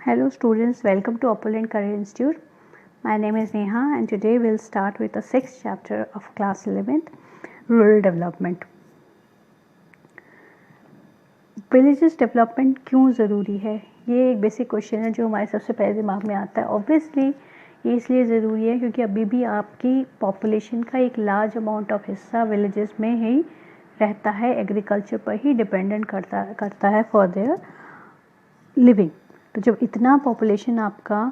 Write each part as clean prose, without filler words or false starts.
Hello students, welcome to Opulent Career Institute. My name is Neha and today we'll start with the 6th chapter of class 11th, Rural Development. Villages development क्यों ज़रूरी है? ये एक basic question है जो हमारे सबसे पहले दिमाग में आता है. ऑब्वियसली ये इसलिए ज़रूरी है क्योंकि अभी भी आपकी पॉपुलेशन का एक लार्ज अमाउंट ऑफ हिस्सा विलेजेस में ही रहता है, एग्रीकल्चर पर ही डिपेंडेंट करता है फॉर देयर लिविंग. तो जब इतना पॉपुलेशन आपका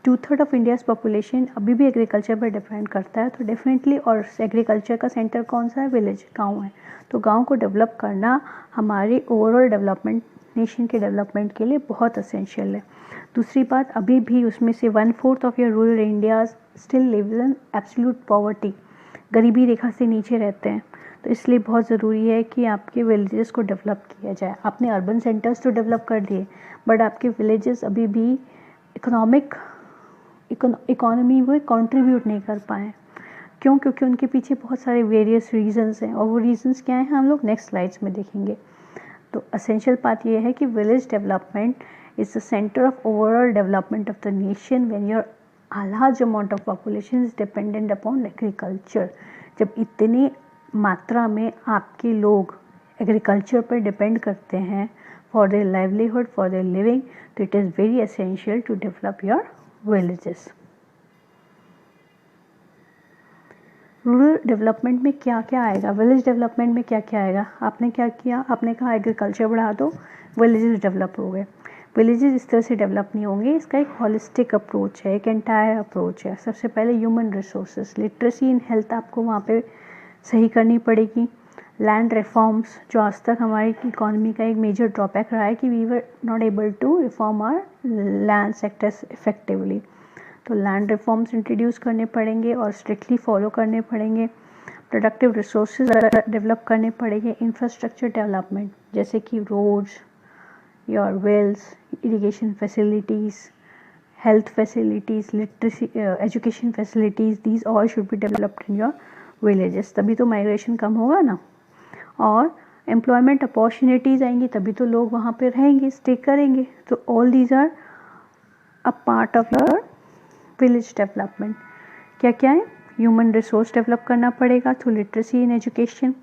2/3 ऑफ इंडियाज़ पॉपुलेशन अभी भी एग्रीकल्चर पर डिपेंड करता है तो डेफिनेटली, और एग्रीकल्चर का सेंटर कौन सा है? विलेज, गांव है. तो गांव को डेवलप करना हमारे ओवरऑल डेवलपमेंट, नेशन के डेवलपमेंट के लिए बहुत असेंशियल है. दूसरी बात, अभी भी उसमें से 1/4 of your rural India still lives in absolute poverty, गरीबी रेखा से नीचे रहते हैं. तो इसलिए बहुत ज़रूरी है कि आपके विलेजेस को डेवलप किया जाए. आपने अर्बन सेंटर्स तो डेवलप कर दिए, बट आपके विलेजेस अभी भी इकोनॉमी वो कंट्रीब्यूट नहीं कर पाए. क्यों? क्योंकि उनके पीछे बहुत सारे वेरियस रीजंस हैं, और वो रीजंस क्या हैं हम लोग नेक्स्ट स्लाइड्स में देखेंगे. तो असेंशियल बात ये है कि village development is the centre of overall development of the nation when your large amount of population is dependent upon agriculture. जब इतनी मात्रा में आपके लोग एग्रीकल्चर पर डिपेंड करते हैं for their livelihood, for their living, तो it is very essential to develop your villages. Rural development में क्या क्या आएगा? विलेज डेवलपमेंट में क्या क्या आएगा? आपने क्या किया? आपने कहा एग्रीकल्चर बढ़ा दो, विलेजेस डेवलप हो गए. विलेजेस इस तरह से डेवलप नहीं होंगे. इसका एक हॉलिस्टिक अप्रोच है, एक एंटायर अप्रोच है. सबसे पहले human resources, literacy in health आपको वहाँ पे सही करनी पड़ेगी. लैंड रिफॉर्म्स, जो आज तक हमारी इकोनॉमी का एक मेजर ड्रॉबैक रहा है कि we were not able to reform our land sectors effectively. तो लैंड रिफॉर्म्स इंट्रोड्यूस करने पड़ेंगे और स्ट्रिक्टली फॉलो करने पड़ेंगे. प्रोडक्टिव रिसोर्सेज डेवलप करने पड़ेंगे. इंफ्रास्ट्रक्चर डेवलपमेंट जैसे कि roads, your wells, irrigation facilities, health facilities, literacy, education facilities, these all should be developed in your villages. तभी तो माइग्रेशन कम होगा ना. और एम्प्लॉयमेंट अपॉर्चुनिटीज़ आएंगी तभी तो लोग वहाँ पे रहेंगे, स्टे करेंगे. तो all these are a part of your village development. क्या क्या है? ह्यूमन रिसोर्स डेवलप करना पड़ेगा through literacy in education.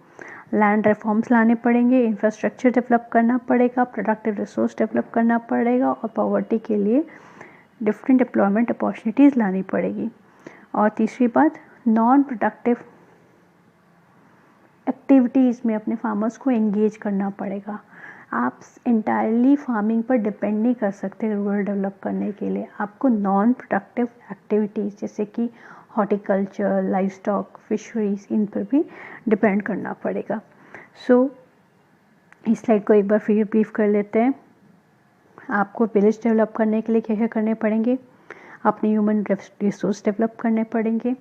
Land reforms लाने पड़ेंगे. इंफ्रास्ट्रक्चर डेवलप करना पड़ेगा. प्रोडक्टिव रिसोर्स डेवलप करना पड़ेगा. और पॉवर्टी के लिए डिफरेंट एम्प्लॉयमेंट अपॉर्चुनिटीज़ लानी पड़ेगी. और तीसरी बात, नॉन प्रोडक्टिव एक्टिविटीज़ में अपने फार्मर्स को एंगेज करना पड़ेगा. आप इंटायरली फार्मिंग पर डिपेंड नहीं कर सकते रूरल डेवलप करने के लिए. आपको नॉन प्रोडक्टिव एक्टिविटीज़ जैसे कि हॉर्टिकल्चर, लाइव स्टॉक, फिशरीज, इन पर भी डिपेंड करना पड़ेगा. सो इस स्लाइड को एक बार फिर ब्रीफ कर लेते हैं. आपको विलेज डेवलप करने के लिए क्या क्या करने पड़ेंगे? अपने ह्यूमन रिसोर्स डेवलप करने पड़ेंगे.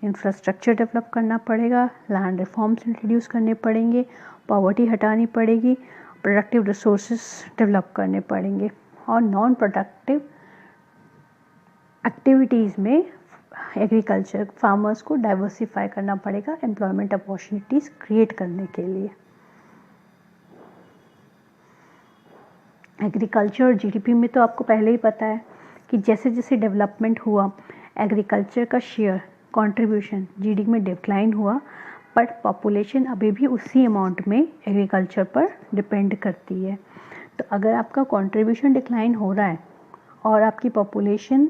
इंफ्रास्ट्रक्चर डेवलप करना पड़ेगा. लैंड रिफॉर्म्स इंट्रोड्यूस करने पड़ेंगे. पॉवर्टी हटानी पड़ेगी. प्रोडक्टिव रिसोर्सेज डेवलप करने पड़ेंगे. और नॉन प्रोडक्टिव एक्टिविटीज़ में एग्रीकल्चर फार्मर्स को डाइवर्सिफाई करना पड़ेगा एम्प्लॉयमेंट अपॉर्चुनिटीज़ क्रिएट करने के लिए. एग्रीकल्चर और जीडीपी में तो आपको पहले ही पता है कि जैसे जैसे डेवलपमेंट हुआ एग्रीकल्चर का शेयर कंट्रीब्यूशन जीडीपी में डिक्लाइन हुआ, बट पॉपुलेशन अभी भी उसी अमाउंट में एग्रीकल्चर पर डिपेंड करती है. तो अगर आपका कंट्रीब्यूशन डिक्लाइन हो रहा है और आपकी पॉपुलेशन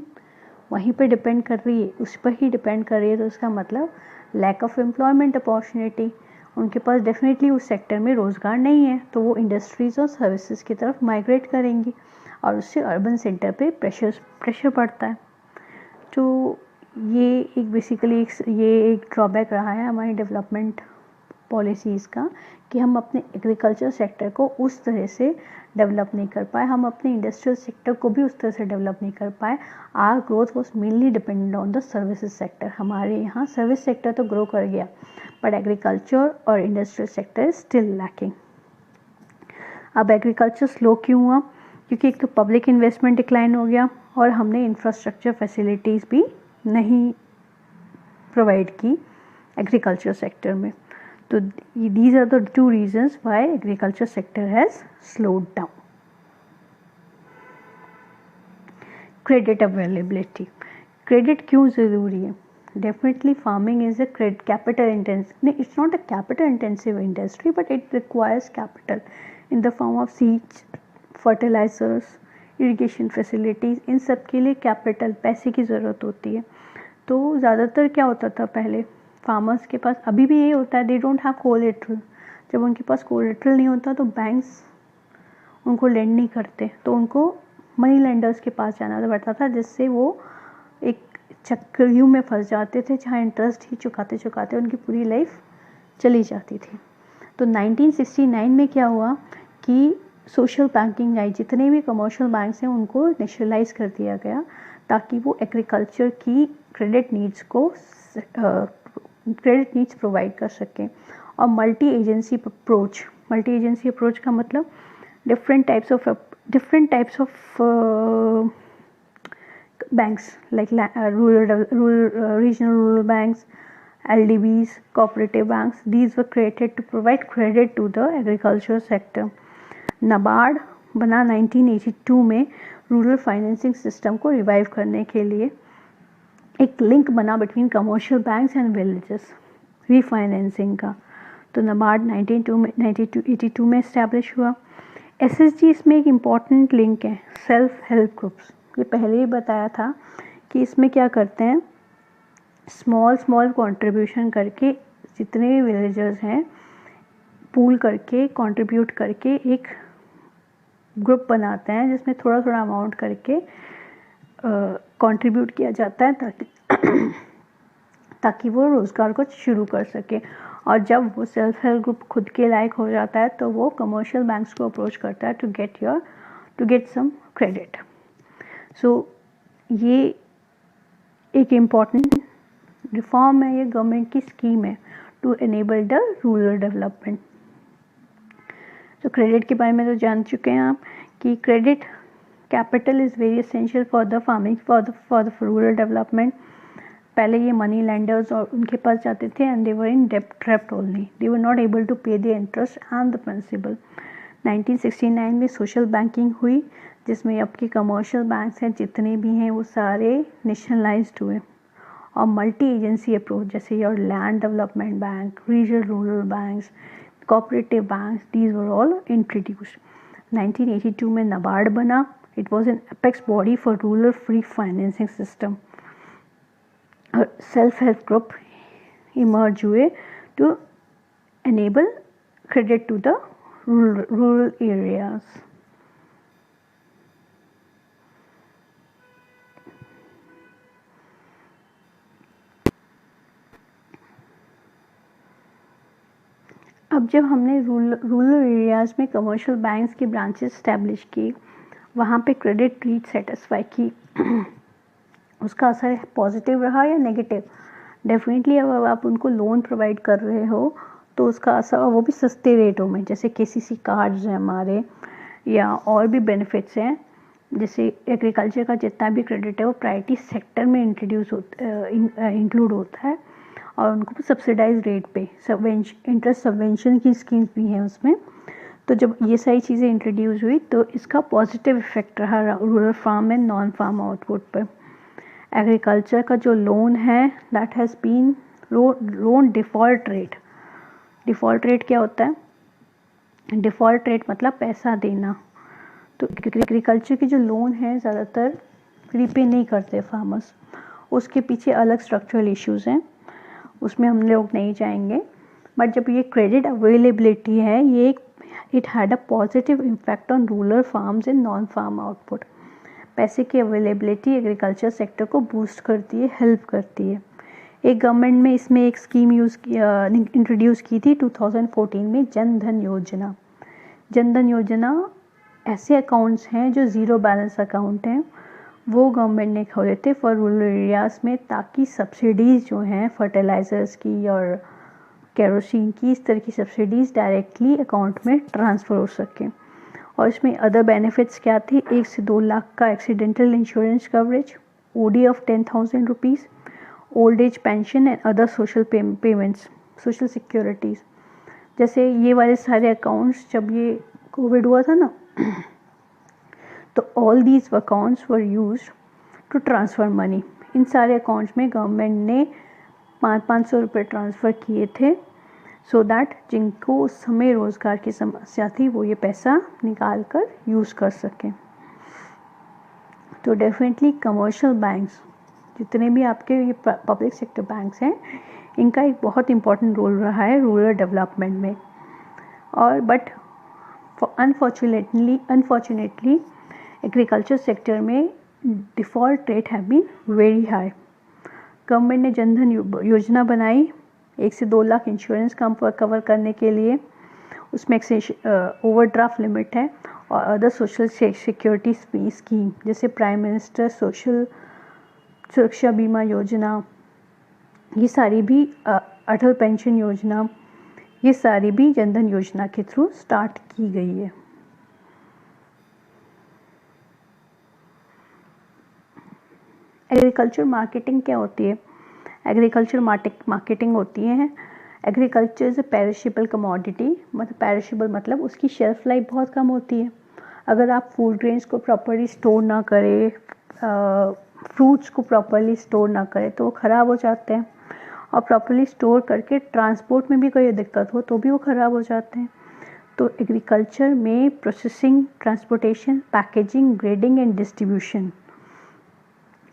वहीं पर डिपेंड कर रही है, उस पर ही डिपेंड कर रही है, तो उसका मतलब लैक ऑफ एम्प्लॉयमेंट अपॉर्चुनिटी. उनके पास डेफिनेटली उस सेक्टर में रोज़गार नहीं है, तो वो इंडस्ट्रीज़ और सर्विसेज की तरफ माइग्रेट करेंगी और उससे अर्बन सेंटर पे प्रेशर पड़ता है. तो ये एक बेसिकली एक ड्रॉबैक रहा है हमारी डेवलपमेंट पॉलिसीज़ का कि हम अपने एग्रीकल्चर सेक्टर को उस तरह से डेवलप नहीं कर पाए. हम अपने इंडस्ट्रियल सेक्टर को भी उस तरह से डेवलप नहीं कर पाए. Our growth was mainly dependent on the services sector. हमारे यहाँ सर्विस सेक्टर तो ग्रो कर गया, बट एग्रीकल्चर और industrial sector is still lacking. अब एग्रीकल्चर स्लो क्यों हुआ? क्योंकि एक तो पब्लिक इन्वेस्टमेंट डिक्लाइन हो गया और हमने इंफ्रास्ट्रक्चर फैसिलिटीज़ भी नहीं प्रोवाइड की एग्रीकल्चर सेक्टर में. तो these are the two reasons why agriculture sector has slowed down. Credit availability, credit क्यों ज़रूरी है? Definitely farming is a capital intensive, it's not a capital intensive industry but it requires capital in the form of seeds, fertilisers, irrigation facilities, इन सब के लिए capital, पैसे की ज़रूरत होती है। तो ज़्यादातर क्या होता था पहले फार्मर्स के पास, अभी भी ये होता है, दे डोंट हैव कोलेटरल। जब उनके पास कोलेटरल नहीं होता तो बैंक्स उनको लेंड नहीं करते, तो उनको मनी लेंडर्स के पास जाना पड़ता था, जिससे वो एक चक्रव्यूह में फंस जाते थे जहाँ इंटरेस्ट ही चुकाते चुकाते उनकी पूरी लाइफ चली जाती थी। तो 1969 में क्या हुआ कि सोशल बैंकिंग आई, जितने भी कमर्शियल बैंक्स हैं उनको नेशनलाइज कर दिया गया ताकि वो एग्रीकल्चर की क्रेडिट नीड्स प्रोवाइड कर सकें। और मल्टी एजेंसी अप्रोच का मतलब different types of banks like regional rural banks, LDBs, cooperative banks. These were created to provide credit to the agriculture sector. NABARD बना 1982 में रूरल फाइनेंसिंग सिस्टम को revive करने के लिए। एक लिंक बना between commercial banks and villages refinancing का। तो NABARD 1982 में इस्टेब्लिश हुआ। SHG इसमें एक इम्पॉर्टेंट लिंक है, सेल्फ हेल्प ग्रुप्स। ये पहले ही बताया था कि इसमें क्या करते हैं, स्मॉल कंट्रीब्यूशन करके जितने भी विलेजर्स हैं पूल करके कंट्रीब्यूट करके एक ग्रुप बनाते हैं जिसमें थोड़ा थोड़ा अमाउंट करके कंट्रीब्यूट किया जाता है ताकि वो रोज़गार को शुरू कर सके। और जब वो सेल्फ हेल्प ग्रुप खुद के लायक हो जाता है तो वो कमर्शियल बैंक्स को अप्रोच करता है टू गेट सम क्रेडिट। सो ये एक इम्पॉर्टेंट रिफॉर्म है, ये गवर्नमेंट की स्कीम है to enable the rural development. तो क्रेडिट के बारे में तो जान चुके हैं आप कि credit capital is very essential for the farming for the rural development. पहले ये मनी लेंडर्स और उनके पास जाते थे एंड दे वर इन डेब्ट trapped only, they were not able to pay the interest and the principal. 1969 में social banking हुई जिसमें अब के कमर्शियल बैंक्स हैं जितने भी हैं वो सारे नेशनलाइज्ड हुए। और मल्टी एजेंसी अप्रोच जैसे your land development bank, regional rural banks, cooperative banks, these were all introduced. 1982 में NABARD बना। It was an apex body for rural free financing system. Self help group emerge हुए to enable credit to the rural areas. अब जब हमने rural areas में commercial banks की branches establish की, वहाँ पे क्रेडिट नीड सेटिस्फाई की, उसका असर पॉजिटिव रहा या नेगेटिव? डेफिनेटली अब आप उनको लोन प्रोवाइड कर रहे हो तो उसका असर, और वो भी सस्ते रेटों में, जैसे KCC कार्ड्स हैं हमारे या और भी बेनिफिट्स हैं। जैसे एग्रीकल्चर का जितना भी क्रेडिट है वो प्रायोरिटी सेक्टर में इंक्लूड होता है और उनको सब्सिडाइज रेट पे इंटरेस्ट सबवेंशन की स्कीम्स भी हैं उसमें। तो जब ये सारी चीज़ें इंट्रोड्यूस हुई तो इसका पॉजिटिव इफेक्ट रहा rural farm and non farm output पर। एग्रीकल्चर का जो लोन है that has been loan default rate. Default rate क्या होता है? डिफ़ॉल्ट रेट मतलब पैसा देना। तो एग्रीकल्चर के जो लोन है ज़्यादातर रीपे नहीं करते फार्मर्स, उसके पीछे अलग स्ट्रक्चरल इश्यूज़ हैं, उसमें हम लोग नहीं जाएंगे। बट जब ये क्रेडिट अवेलेबिलिटी है, ये it had a positive impact on rural farms and non farm output. पैसे की अवेलेबिलिटी एग्रीकल्चर सेक्टर को बूस्ट करती है, हेल्प करती है। एक गवर्नमेंट में इसमें एक स्कीम इंट्रोड्यूस की थी 2014 में, जन धन योजना। जन धन योजना ऐसे अकाउंट्स हैं जो ज़ीरो बैलेंस अकाउंट हैं, वो गवर्नमेंट ने खोले थे फॉर रूरल एरियाज़ में, ताकि सब्सिडीज़ जो हैं फर्टिलाइज़र्स की और केरोसिन की, इस तरह की सब्सिडीज़ डायरेक्टली अकाउंट में ट्रांसफ़र हो सकें। और इसमें अदर बेनिफिट्स क्या थे? 1 से 2 लाख का accidental insurance coverage, OD of 10,000 rupees, old age pension and other social payments, social securities. जैसे ये वाले सारे अकाउंट्स, जब ये कोविड हुआ था ना, तो all these accounts were used to transfer money. इन सारे अकाउंट्स में गवर्नमेंट ने 500 रुपये ट्रांसफ़र किए थे सो दैट जिनको उस समय रोज़गार की समस्या थी वो ये पैसा निकाल कर यूज़ कर सकें। तो डेफिनेटली कमर्शियल बैंक्स जितने भी आपके ये पब्लिक सेक्टर बैंक्स हैं, इनका एक बहुत इम्पॉर्टेंट रोल रहा है रूरल डेवलपमेंट में। और बट अनफॉर्चुनेटली एग्रीकल्चर सेक्टर में default rate have been very high. Government ने जनधन योजना बनाई 1 से 2 लाख इंश्योरेंस कवर करने के लिए, उसमें एक ओवरड्राफ्ट लिमिट है और अदर सोशल सिक्योरिटी स्कीम जैसे प्राइम मिनिस्टर सोशल सुरक्षा बीमा योजना, ये सारी भी अटल पेंशन योजना, ये सारी भी जनधन योजना के थ्रू स्टार्ट की गई है। एग्रीकल्चर मार्केटिंग क्या होती है? एग्रीकल्चर मार्केटिंग होती है, agriculture is a perishable commodity, मतलब पेरिशेबल मतलब उसकी शेल्फ लाइफ बहुत कम होती है। अगर आप फूड ग्रेन्स को प्रॉपरली स्टोर ना करें, फ्रूट्स को प्रॉपरली स्टोर ना करें तो वो ख़राब हो जाते हैं, और प्रॉपरली स्टोर करके ट्रांसपोर्ट में भी कोई दिक्कत हो तो भी वो ख़राब हो जाते हैं। तो एग्रीकल्चर में processing, transportation, packaging, grading and distribution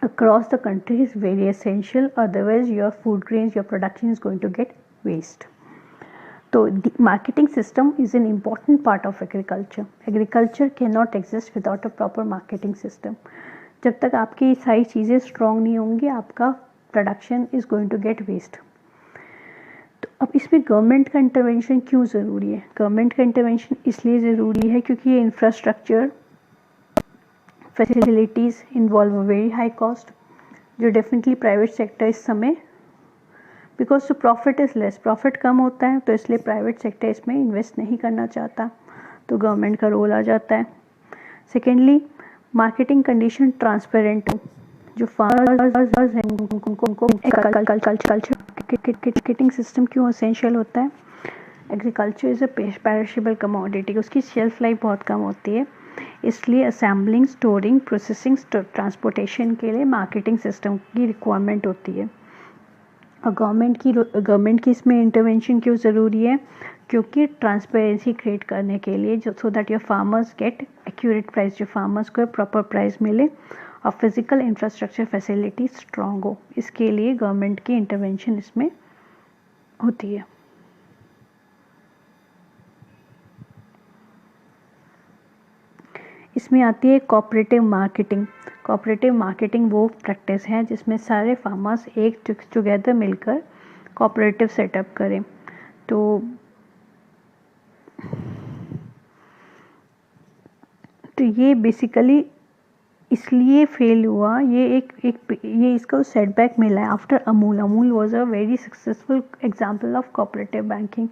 across the country is very essential, otherwise your food grains, your production is going to get waste. So the marketing system is an important part of agriculture. Agriculture cannot exist without a proper marketing system. जब तक आपकी ये सारी चीज़ें strong नहीं होंगी, आपका production is going to get waste. तो अब इसमें गवर्नमेंट का इंटरवेंशन क्यों ज़रूरी है? गवर्नमेंट का इंटरवेंशन इसलिए ज़रूरी है क्योंकि ये infrastructure facilities involve very high cost, जो डेफिनेटली प्राइवेट सेक्टर इस समय because to profit is less, profit कम होता है तो इसलिए प्राइवेट सेक्टर इसमें इन्वेस्ट नहीं करना चाहता, तो गवर्नमेंट का रोल आ जाता है। सेकेंडली मार्केटिंग कंडीशन ट्रांसपेरेंट हो, जो फार्मर्स हैं उनको कल्चर मार्केटिंग सिस्टम क्यों एसेंशियल होता है? Agriculture is a perishable commodity, उसकी शेल्फ लाइफ बहुत कम होती है, इसलिए असेंबलिंग, स्टोरिंग, प्रोसेसिंग, ट्रांसपोर्टेशन के लिए मार्केटिंग सिस्टम की रिक्वायरमेंट होती है। और गवर्नमेंट की इसमें इंटरवेंशन क्यों ज़रूरी है? क्योंकि ट्रांसपेरेंसी क्रिएट करने के लिए, जो so that your farmers get accurate price, जो फार्मर्स को प्रॉपर प्राइस मिले और फिजिकल इंफ्रास्ट्रक्चर फैसिलिटी स्ट्रॉन्ग हो, इसके लिए गवर्नमेंट की इंटरवेंशन इसमें होती है। इसमें आती है कोऑपरेटिव मार्केटिंग। कोऑपरेटिव मार्केटिंग वो प्रैक्टिस है जिसमें सारे फार्मर्स एक टुगेदर मिलकर कोऑपरेटिव सेटअप करें। तो ये बेसिकली इसलिए फेल हुआ, ये इसको सेटबैक मिला है after Amul was a very successful example of cooperative banking,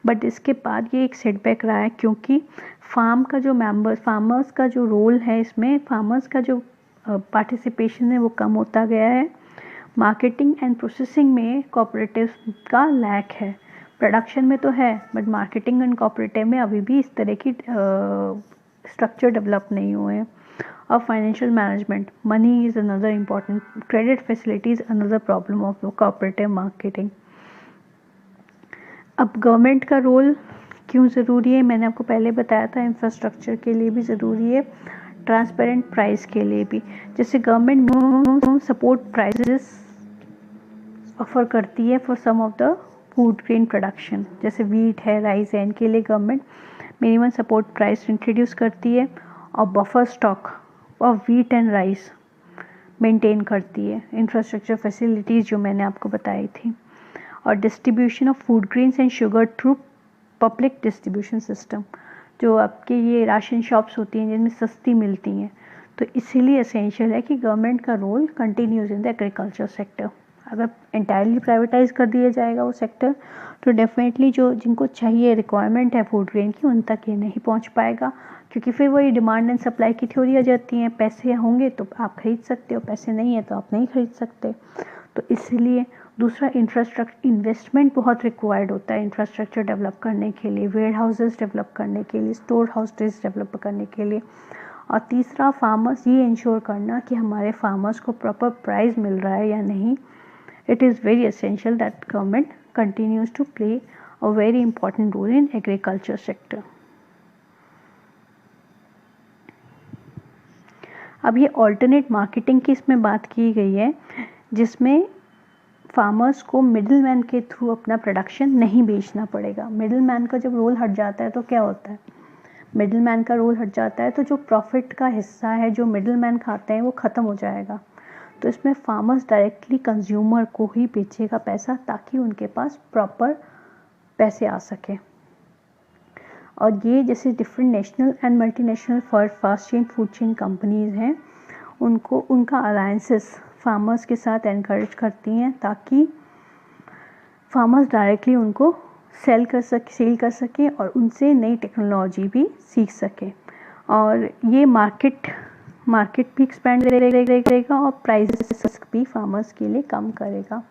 but इसके बाद ये एक सेटबैक रहा है क्योंकि फार्मर्स का जो रोल है इसमें, फार्मर्स का जो पार्टिसिपेशन है वो कम होता गया है। मार्केटिंग एंड प्रोसेसिंग में कोऑपरेटिव का लैक है, प्रोडक्शन में तो है बट मार्केटिंग एंड कोऑपरेटिव में अभी भी इस तरह की स्ट्रक्चर डेवलप नहीं हुए हैं। और financial management, money is another important, credit facilities another problem of cooperative marketing. अब गवर्नमेंट का रोल क्यों ज़रूरी है? मैंने आपको पहले बताया था, इंफ्रास्ट्रक्चर के लिए भी ज़रूरी है, ट्रांसपेरेंट प्राइस के लिए भी। जैसे गवर्नमेंट सपोर्ट प्राइसेस ऑफर करती है for some of the food grain production, जैसे वीट है, राइस है, इनके लिए government minimum support price introduce करती है और buffer stock of wheat and rice maintain करती है। इंफ्रास्ट्रक्चर फैसिलिटीज़ जो मैंने आपको बताई थी, और distribution of food grains and sugar through public distribution system, जो आपके ये राशन शॉप्स होती हैं जिनमें सस्ती मिलती हैं, तो इसीलिए एसेंशियल है कि गवर्नमेंट का role continues in the agriculture sector. अगर एंटायरली प्राइवेटाइज कर दिया जाएगा वो सेक्टर तो डेफिनेटली जो जिनको चाहिए रिक्वायरमेंट है फूड ग्रेन की, उन तक ये नहीं पहुंच पाएगा, क्योंकि फिर वही डिमांड एंड सप्लाई की थ्योरी आ जाती है, पैसे होंगे तो आप खरीद सकते हो, पैसे नहीं है तो आप नहीं खरीद सकते। तो इसलिए दूसरा इंफ्रास्ट्रक्चर इन्वेस्टमेंट बहुत रिक्वायर्ड होता है इंफ्रास्ट्रक्चर डेवलप करने के लिए, वेयर हाउसेस डेवलप करने के लिए, स्टोर हाउसेस डेवलप करने के लिए, और तीसरा फार्मर्स ये इंश्योर करना कि हमारे फार्मर्स को प्रॉपर प्राइस मिल रहा है या नहीं. It is very essential that government continues to play a very important role in agriculture sector. अब ये ऑल्टरनेट मार्केटिंग की इसमें बात की गई है, जिसमें फार्मर्स को मिडिल मैन के थ्रू अपना प्रोडक्शन नहीं बेचना पड़ेगा. मिडिल मैन का जब रोल हट जाता है तो क्या होता है, मिडिल मैन का रोल हट जाता है तो जो प्रॉफिट का हिस्सा है जो मिडिल मैन खाते हैं वो ख़त्म हो जाएगा. तो इसमें फार्मर्स डायरेक्टली कंज्यूमर को ही बेचेगा पैसा, ताकि उनके पास प्रॉपर पैसे आ सके. और ये जैसे different national and multinational fast chain food chain companies हैं, उनको उनका अलायंसेस फार्मर्स के साथ एनकरेज करती हैं, ताकि फार्मर्स डायरेक्टली उनको सेल कर सकें और उनसे नई टेक्नोलॉजी भी सीख सकें. और ये मार्केट भी एक्सपेंड करेगा और प्राइसेस भी फार्मर्स के लिए कम करेगा.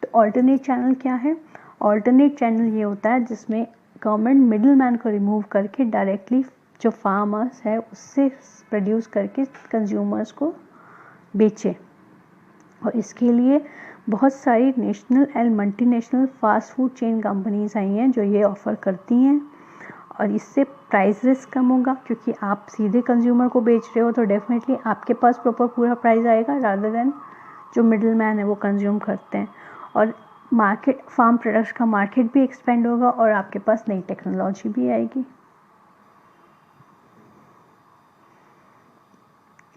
तो ऑल्टरनेट चैनल क्या है, ऑल्टरनेट चैनल ये होता है जिसमें गवर्नमेंट मिडिल मैन को रिमूव करके डायरेक्टली जो फार्मर्स है उससे प्रोड्यूस करके कंज्यूमर्स को बेचे. और इसके लिए बहुत सारी national and multinational fast food chain companies आई हैं जो ये ऑफ़र करती हैं. और इससे प्राइस रिस्क कम होगा, क्योंकि आप सीधे कंज्यूमर को बेच रहे हो तो डेफिनेटली आपके पास प्रॉपर पूरा प्राइस आएगा, रादर देन जो मिडिल मैन है वो कंज्यूम करते हैं. और मार्केट फार्म प्रोडक्ट्स का मार्केट भी एक्सपेंड होगा और आपके पास नई टेक्नोलॉजी भी आएगी.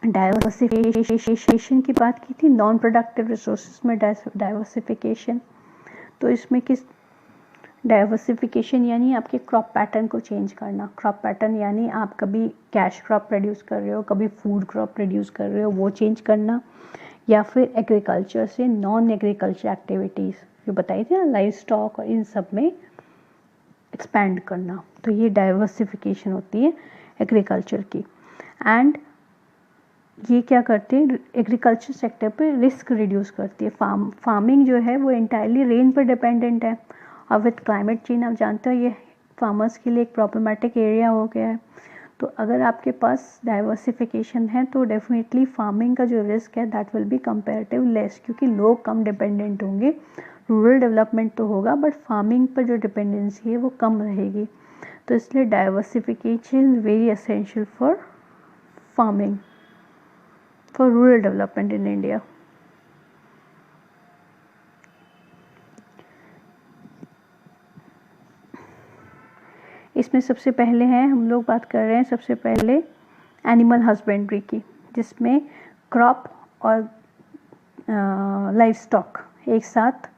डाइवर्सिफिकेशन की बात की थी, नॉन प्रोडक्टिव रिसोर्सेज में डाइवर्सिफिकेशन. तो इसमें किस डाइवर्सिफिकेशन यानी आपके क्रॉप पैटर्न को चेंज करना. क्रॉप पैटर्न यानी आप कभी कैश क्रॉप प्रोड्यूस कर रहे हो, कभी फूड क्रॉप प्रोड्यूस कर रहे हो, वो चेंज करना. या फिर एग्रीकल्चर से नॉन एग्रीकल्चर एक्टिविटीज़ जो बताई थी ना, लाइव स्टॉक और इन सब में एक्सपैंड करना. तो ये डाइवर्सिफिकेशन होती है एग्रीकल्चर की. एंड ये क्या करती है, एग्रीकल्चर सेक्टर पे रिस्क रिड्यूस करती है. फार्मिंग जो है वो इंटायरली रेन पर डिपेंडेंट है, और विद क्लाइमेट चेंज आप जानते हो ये फार्मर्स के लिए एक प्रॉब्लमेटिक एरिया हो गया है. तो अगर आपके पास डाइवर्सिफिकेशन है तो डेफिनेटली फार्मिंग का जो रिस्क है that will be comparative less, क्योंकि लोग कम डिपेंडेंट होंगे. रूरल डेवलपमेंट तो होगा बट फार्मिंग पर जो डिपेंडेंसी है वो कम रहेगी. तो इसलिए diversification is very essential for farming, for rural development in India. इसमें सबसे पहले हैं, हम लोग बात कर रहे हैं सबसे पहले एनिमल हस्बेंड्री की, जिसमें क्रॉप और लाइफ स्टॉक एक साथ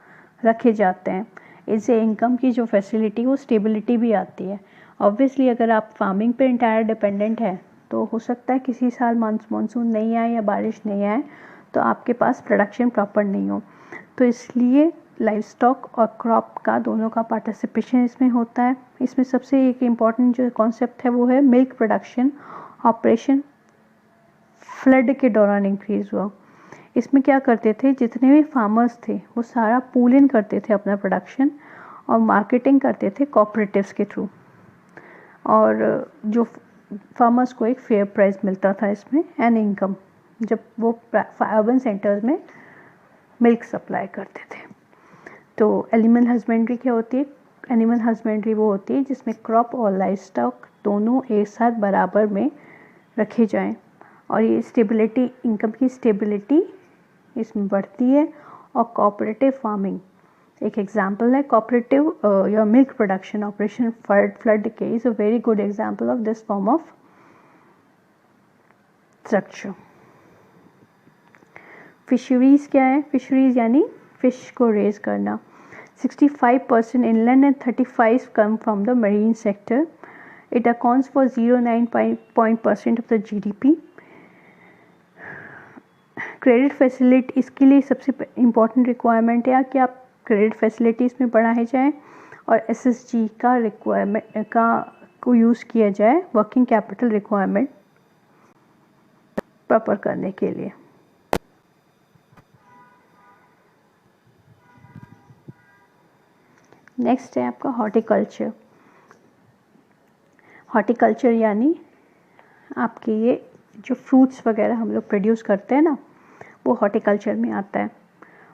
रखे जाते हैं. इससे इनकम की जो फैसिलिटी वो स्टेबिलिटी भी आती है. ऑब्वियसली अगर आप फार्मिंग पे इंटायर डिपेंडेंट है तो हो सकता है किसी साल मानसून नहीं आए या बारिश नहीं आए तो आपके पास प्रोडक्शन प्रॉपर नहीं हो. तो इसलिए लाइफ स्टॉक और क्रॉप का दोनों का पार्टिसिपेशन इसमें होता है. इसमें सबसे एक इम्पॉर्टेंट जो कॉन्सेप्ट है वो है मिल्क प्रोडक्शन ऑपरेशन फ्लड के दौरान इंक्रीज़ हुआ. इसमें क्या करते थे, जितने भी फार्मर्स थे वो सारा पूल इन करते थे अपना प्रोडक्शन और मार्केटिंग करते थे कोऑपरेटिव्स के थ्रू, और जो फार्मर्स को एक फेयर प्राइस मिलता था इसमें एंड इनकम, जब वो अर्बन सेंटर्स में मिल्क सप्लाई करते थे. तो एनिमल हस्बेंड्री क्या होती है, एनिमल हस्बेंड्री वो होती है जिसमें क्रॉप और लाइफ स्टॉक दोनों एक साथ बराबर में रखे जाएं, और ये स्टेबिलिटी, इनकम की स्टेबिलिटी इसमें बढ़ती है. और कोऑपरेटिव फार्मिंग एक एग्जांपल है. Cooperative your milk production operation flood के is a very good example of this form of structure. Fisheries क्या है, फिशरीज़ यानी फिश को रेज करना. 65% inland and 35 come from the marine sector. It accounts for 0.9% of the GDP. Credit facility इसके लिए सबसे important requirement है कि आप क्रेडिट फैसिलिटीज़ में बढ़ाए जाएं और SSG का रिक्वायरमेंट को यूज़ किया जाए वर्किंग कैपिटल रिक्वायरमेंट प्रॉपर करने के लिए. नेक्स्ट है आपका हॉर्टिकल्चर. हॉर्टिकल्चर यानी आपके ये जो फ्रूट्स वगैरह हम लोग प्रोड्यूस करते हैं ना, वो हॉर्टिकल्चर में आता है।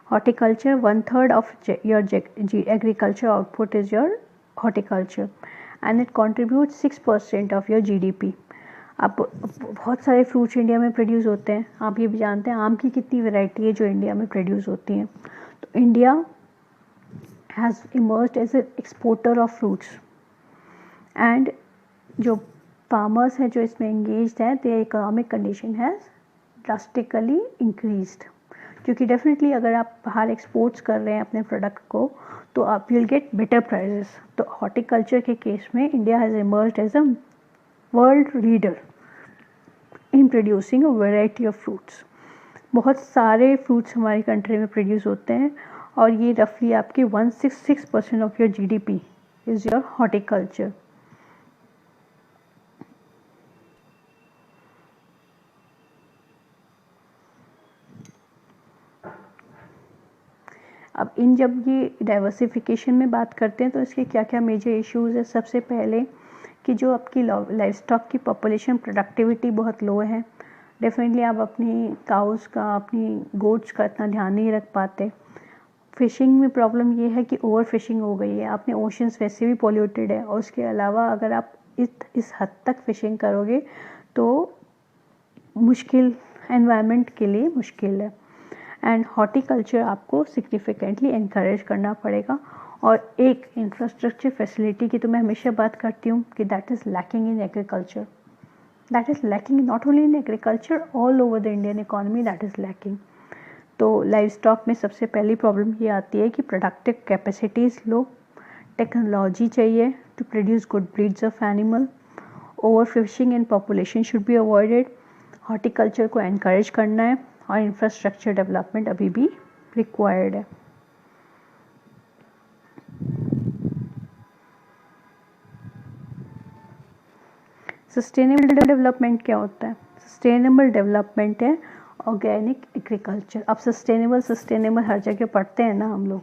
Horticulture 1/3 of your agriculture output is your horticulture and it contribute 6% of your GDP। अब बहुत सारे फ्रूट्स इंडिया में प्रोड्यूस होते हैं, आप ये भी जानते हैं आम की कितनी वैरायटी है जो इंडिया में प्रोड्यूस होती हैं। तो India has emerged as a exporter of fruits and जो फार्मर्स हैं जो इसमें एंगेज्ड हैं, their economic condition has drastically increased, क्योंकि डेफिनेटली अगर आप बाहर एक्सपोर्ट्स कर रहे हैं अपने प्रोडक्ट को तो आप विल गेट बेटर प्राइजेस। तो हॉर्टिकल्चर के केस में India has emerged as a world leader in producing a variety of fruits. बहुत सारे फ्रूट्स हमारी कंट्री में प्रोड्यूस होते हैं और ये रफली आपके 166% of your GDP is your horticulture. अब जब ये डाइवर्सिफिकेशन में बात करते हैं तो इसके क्या क्या मेजर इश्यूज़ है। सबसे पहले कि जो आपकी लाइव स्टॉक की पॉपुलेशन प्रोडक्टिविटी बहुत लो है। डेफिनेटली आप अपनी काउस का, अपनी गोट्स का इतना ध्यान नहीं रख पाते। फ़िशिंग में प्रॉब्लम ये है कि ओवर फिशिंग हो गई है, अपने ओशंस वैसे भी पॉल्यूटेड है और उसके अलावा अगर आप इस हद तक फ़िशिंग करोगे तो मुश्किल, एनवायरनमेंट के लिए मुश्किल है। एंड हॉर्टिकल्चर आपको सिग्निफिकेंटली इनकरेज करना पड़ेगा। और एक इंफ्रास्ट्रक्चर फैसिलिटी की तो मैं हमेशा बात करती हूँ कि that is lacking in agriculture, that is lacking not only in agriculture, all over the Indian economy that is lacking. तो लाइव स्टॉक में सबसे पहली प्रॉब्लम ये आती है कि प्रोडक्टिव कैपेसिटीज़ लो, टेक्नोलॉजी चाहिए to produce good breeds of animal, overfishing and population should be avoided, horticulture को एनकरेज करना है और इंफ्रास्ट्रक्चर डेवलपमेंट अभी भी रिक्वायर्ड है। सस्टेनेबल डेवलपमेंट क्या होता है? सस्टेनेबल डेवलपमेंट है ऑर्गेनिक एग्रीकल्चर। अब सस्टेनेबल हर जगह पढ़ते हैं ना हम लोग,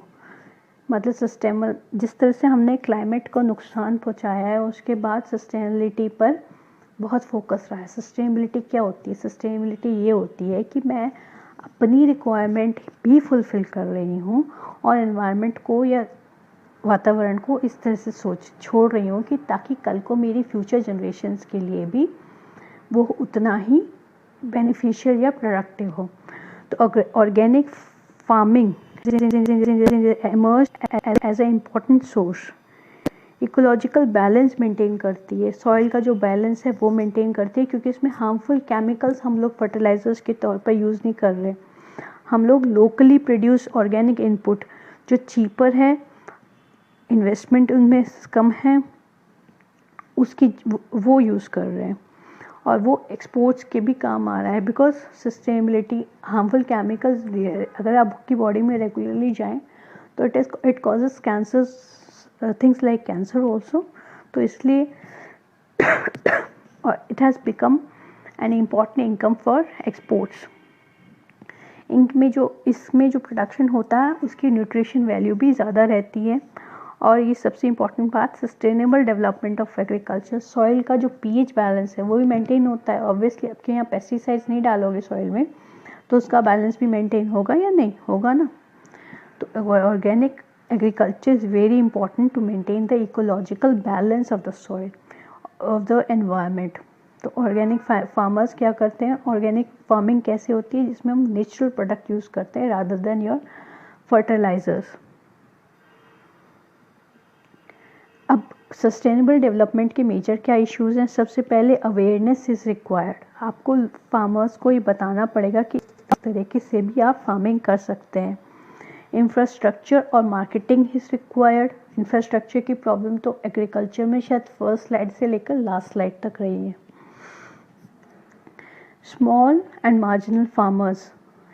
मतलब सस्टेनेबल जिस तरह से हमने क्लाइमेट को नुकसान पहुंचाया है उसके बाद सस्टेनेबिलिटी पर बहुत फोकस रहा है। सस्टेनेबिलिटी क्या होती है? सस्टेनेबिलिटी ये होती है कि मैं अपनी रिक्वायरमेंट भी फुलफ़िल कर रही हूँ और एनवायरनमेंट को या वातावरण को इस तरह से छोड़ रही हूँ कि ताकि कल को मेरी फ्यूचर जनरेशन्स के लिए भी वो उतना ही बेनिफिशियल या प्रोडक्टिव हो। तो organic farming emerged as an important source, ecological balance maintain करती है, सॉइल का जो बैलेंस है वो मेंटेन करती है, क्योंकि इसमें हार्मफुल केमिकल्स हम लोग फर्टिलाइजर्स के तौर पर यूज़ नहीं कर रहे। हम लोग लोकली प्रोड्यूस ऑर्गेनिक इनपुट जो चीपर है, इन्वेस्टमेंट उनमें कम है, उसकी वो यूज़ कर रहे हैं और वो एक्सपोर्ट्स के भी काम आ रहा है। बिकॉज सस्टेनेबिलिटी, हार्मफुल केमिकल्स अगर आपकी बॉडी में रेगुलरली जाएं तो it causes cancers, things like cancer also. तो इसलिए और it has become an important income for exports. इसमें जो प्रोडक्शन होता है उसकी न्यूट्रिशन वैल्यू भी ज़्यादा रहती है। और ये सबसे इम्पॉर्टेंट बात, sustainable development of agriculture, soil का जो पीएच बैलेंस है वो भी मेंटेन होता है। ऑब्वियसली आपके यहाँ पेस्टिसाइड्स नहीं डालोगे सॉइल में तो उसका बैलेंस भी मेंटेन होगा या नहीं होगा ना। तो organic agriculture is very important to maintain the ecological balance of the soil, of the environment. तो ऑर्गेनिक फार्मर्स क्या करते हैं? ऑर्गेनिक फार्मिंग कैसे होती है? जिसमें हम नेचुरल प्रोडक्ट यूज़ करते हैं रादर देन योर फर्टिलाइजर्स। अब सस्टेनेबल डेवलपमेंट के मेजर क्या इश्यूज़ हैं? सबसे पहले अवेयरनेस इज़ रिक्वायर्ड। आपको फार्मर्स को ये बताना पड़ेगा कि इस तरीके से भी आप फार्मिंग कर सकते हैं। इंफ्रास्ट्रक्चर और मार्केटिंग इज़ रिक्वायर्ड। इंफ्रास्ट्रक्चर की प्रॉब्लम तो एग्रीकल्चर में शायद फर्स्ट स्लाइड से लेकर लास्ट स्लाइड तक रही है। स्मॉल एंड मार्जिनल फार्मर्स,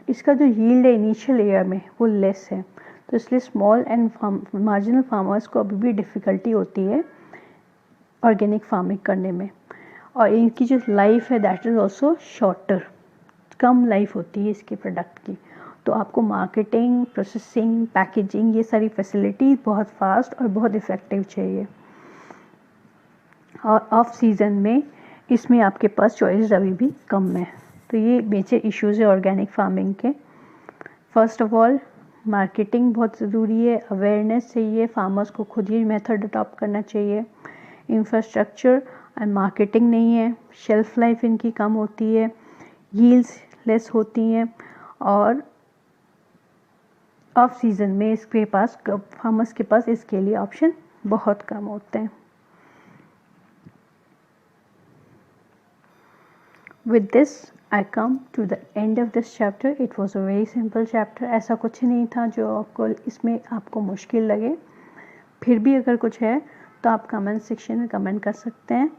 इसका जो यील्ड है इनिशियल ईयर में वो लेस है, तो इसलिए स्मॉल एंड मार्जिनल फार्मर्स को अभी भी डिफ़िकल्टी होती है ऑर्गेनिक फार्मिंग करने में। और इनकी जो लाइफ है that is also shorter, come life होती है इसके प्रोडक्ट की। तो आपको मार्केटिंग, प्रोसेसिंग, पैकेजिंग, ये सारी फैसिलिटी बहुत फास्ट और बहुत इफ़ेक्टिव चाहिए। और ऑफ सीज़न में इसमें आपके पास चॉइस अभी भी कम है। तो ये मेजर इश्यूज़ है ऑर्गेनिक फार्मिंग के। फर्स्ट ऑफ ऑल मार्केटिंग बहुत ज़रूरी है, अवेयरनेस चाहिए, फार्मर्स को खुद ही मेथड अडॉप्ट करना चाहिए। इंफ्रास्ट्रक्चर एंड मार्केटिंग नहीं है, शेल्फ लाइफ इनकी कम होती है, यील्ड्स लेस होती हैं, और ऑफ सीज़न में इसके पास फार्मर्स के पास इसके लिए ऑप्शन बहुत कम होते हैं। With this I come to the end of this chapter. It was a very simple chapter. ऐसा कुछ नहीं था जो आपको इसमें आपको मुश्किल लगे। फिर भी अगर कुछ है तो आप कमेंट सेक्शन में कमेंट कर सकते हैं।